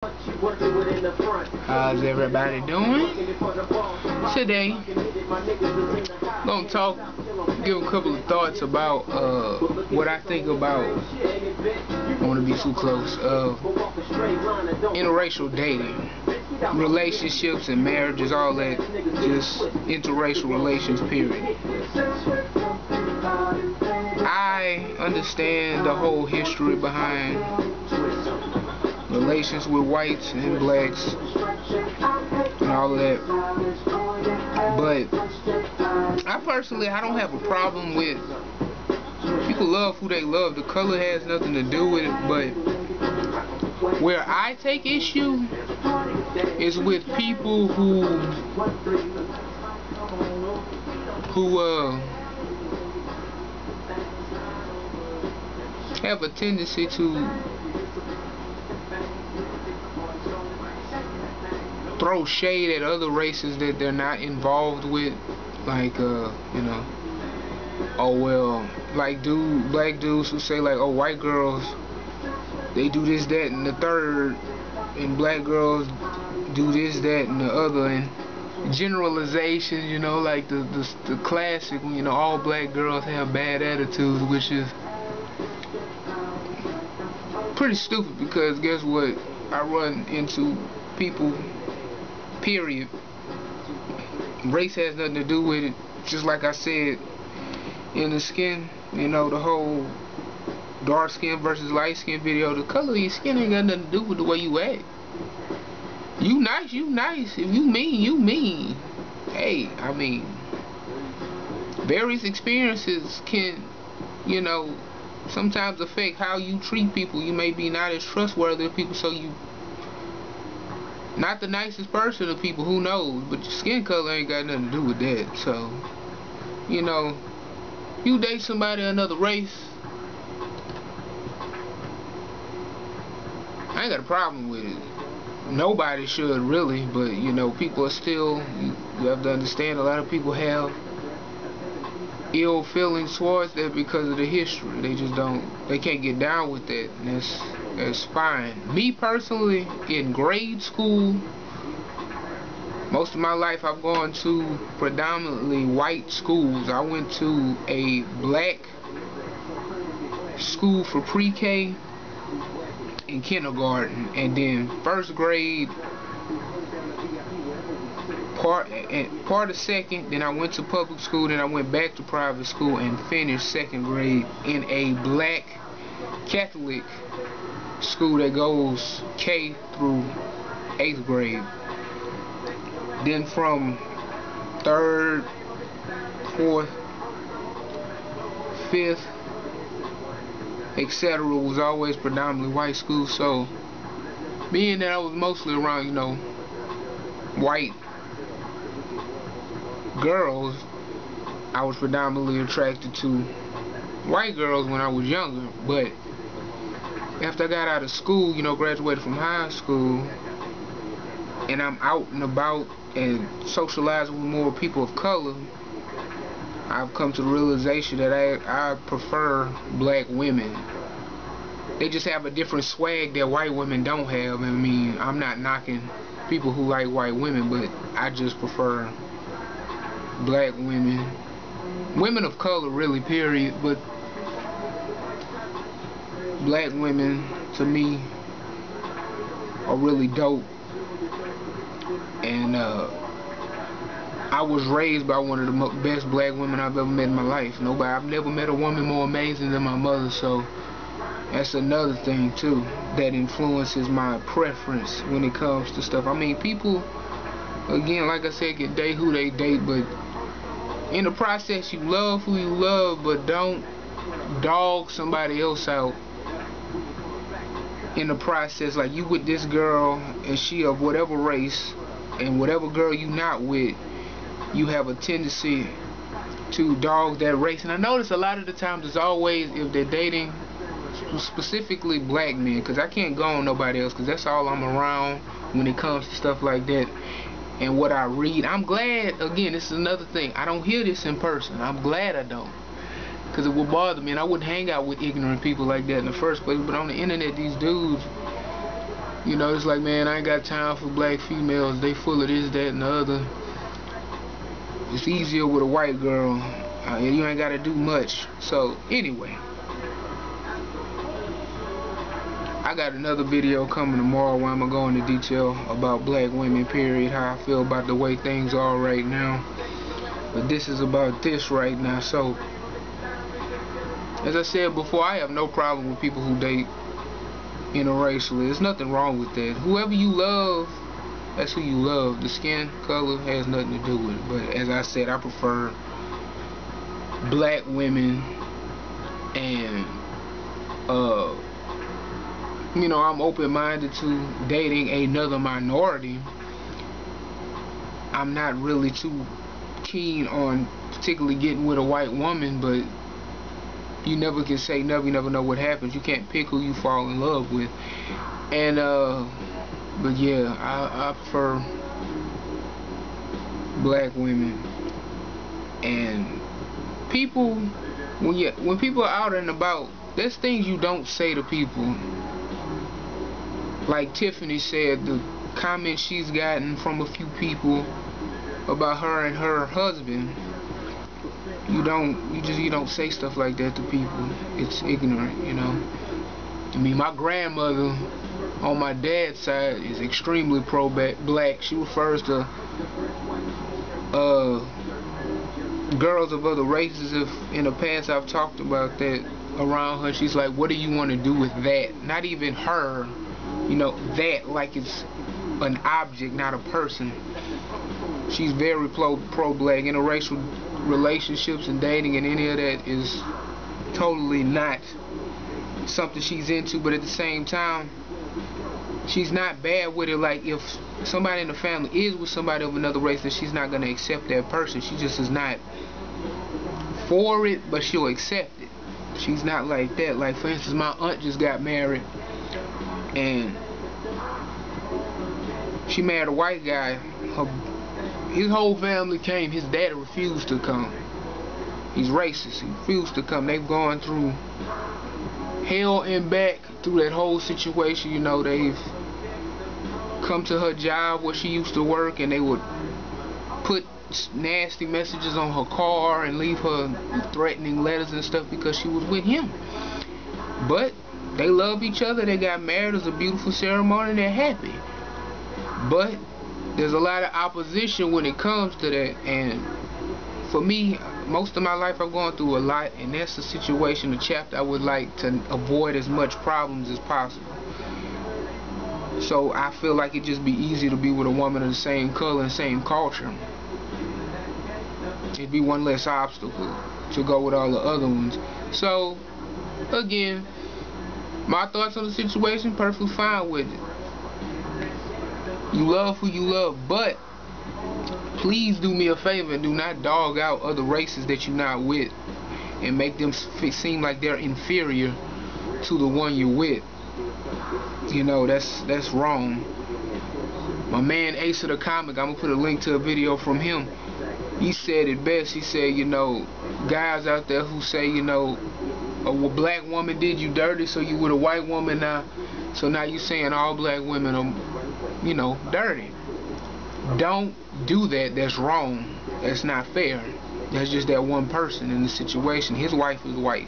How's everybody doing? Today, gonna give a couple of thoughts about what I think about. I don't want to be too close. Interracial dating, relationships and marriages, all that. Just interracial relations. Period. I understand the whole history behind relations with whites and blacks and all of that, but I don't have a problem with people love who they love. The color has nothing to do with it, but where I take issue is with people who have a tendency to throw shade at other races that they're not involved with, like oh well, like black dudes who say like, oh, white girls, they do this, that, and the third, and black girls do this, that, and the other, and generalizations, like the classic, all black girls have bad attitudes, which is pretty stupid, because guess what? I run into people, period. Race has nothing to do with it. Just like I said in the skin, the whole dark skin versus light skin video, the color of your skin ain't got nothing to do with the way you act. You nice, you nice. If you mean, you mean. Hey, I mean, various experiences can, sometimes affect how you treat people. You may be not as trustworthy of people, so you not the nicest person to people, who knows, but your skin color ain't got nothing to do with that. So, you date somebody of another race, I ain't got a problem with it. Nobody should really, but people are still, you have to understand, a lot of people have ill feelings towards that because of the history. They just they can't get down with that, and that's fine. Me personally, in grade school, most of my life I've gone to predominantly white schools. I went to a black school for pre-K and kindergarten, and then first grade, part of second, then I went to public school, then I went back to private school and finished second grade in a black Catholic school that goes K through 8th grade. Then from 3rd, 4th, 5th, etc. was always predominantly white school. So being that I was mostly around, white girls, I was predominantly attracted to white girls when I was younger. But after I got out of school, graduated from high school, and I'm out and about and socializing with more people of color, I've come to the realization that I prefer black women. They just have a different swag that white women don't have. I mean, I'm not knocking people who like white women, but I just prefer black women. Women of color, really, period. But black women, to me, are really dope. And I was raised by one of the best black women I've ever met in my life. I've never met a woman more amazing than my mother. So that's another thing too that influences my preference when it comes to stuff. I mean, people, again, like I said, can date who they date, but in the process, you love who you love, but don't dog somebody else out in the process. Like, you with this girl and she of whatever race, and whatever girl you not with, you have a tendency to dog that race. And I notice a lot of the times it's always, if they're dating specifically black men, because I can't go on nobody else, because that's all I'm around when it comes to stuff like that. And what I read, I'm glad, again, this is another thing, I don't hear this in person. I'm glad I don't, because it would bother me, and I wouldn't hang out with ignorant people like that in the first place. But on the internet, these dudes You know, it's like, man, I ain't got time for black females. They full of this, that, and the other. It's easier with a white girl. You ain't got to do much. So, anyway. I got another video coming tomorrow where I'm going to go into detail about black women, period. How I feel about the way things are right now. But this is about this right now. So, as I said before, I have no problem with people who date interracially. There's nothing wrong with that. Whoever you love, that's who you love. The skin color has nothing to do with it. But as I said, I prefer black women, and you know, I'm open-minded to dating another minority. I'm not really too keen on particularly getting with a white woman, but you never can say never. You never know what happens. You can't pick who you fall in love with. And but yeah, I prefer black women. And people, when people are out and about, there's things you don't say to people. Like Tiffany said, the comments she's gotten from a few people about her and her husband, you don't say stuff like that to people. It's ignorant, you know. I mean, my grandmother on my dad's side is extremely pro-black. She refers to girls of other races. If in the past I've talked about that around her, she's like, what do you want to do with that? Not even her, you know, that, like it's an object, not a person. She's very pro-black. Interracial relationships and dating and any of that is totally not something she's into, but at the same time, she's not bad with it. Like, if somebody in the family is with somebody of another race, then she's not going to accept that person. She just is not for it, but she'll accept it. She's not like that. Like, for instance, my aunt just got married, and she married a white guy. His whole family came. His dad refused to come. He's racist. He refused to come. They've gone through hell and back through that whole situation. You know, they've come to her job where she used to work, and they would put nasty messages on her car and leave her threatening letters and stuff because she was with him. But they love each other. They got married. It was a beautiful ceremony, and they're happy. But there's a lot of opposition when it comes to that, and for me, most of my life I've gone through a lot, and that's a situation, a chapter I would like to avoid as much problems as possible. So I feel like it'd just be easy to be with a woman of the same color and same culture. It'd be one less obstacle to go with all the other ones. So again, my thoughts on the situation, perfectly fine with it. You love who you love, but please do me a favor and do not dog out other races that you're not with and make them seem like they're inferior to the one you're with. You know, that's wrong. My man Ace of the Comic, I'm gonna put a link to a video from him. He said it best. He said, you know, guys out there who say, you know, a black woman did you dirty, so you with a white woman now, so now you saying all black women are, you know, dirty. Don't do that. That's wrong. That's not fair. That's just that one person in the situation. His wife is white.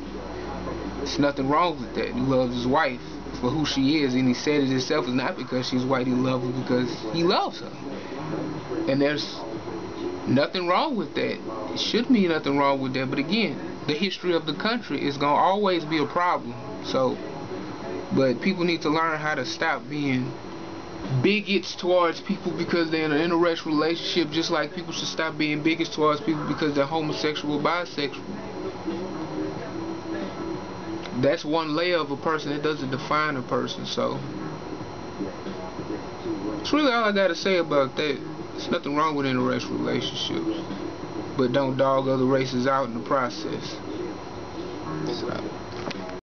There's nothing wrong with that. He loves his wife for who she is, and he said it himself. It's not because she's white. He loves her because he loves her. And there's nothing wrong with that. It shouldn't be nothing wrong with that. But again, the history of the country is going to always be a problem. So, but people need to learn how to stop being bigots towards people because they're in an interracial relationship, just like people should stop being bigots towards people because they're homosexual or bisexual. That's one layer of a person. It doesn't define a person. So that's really all I gotta say about that. There's nothing wrong with interracial relationships, but don't dog other races out in the process. So.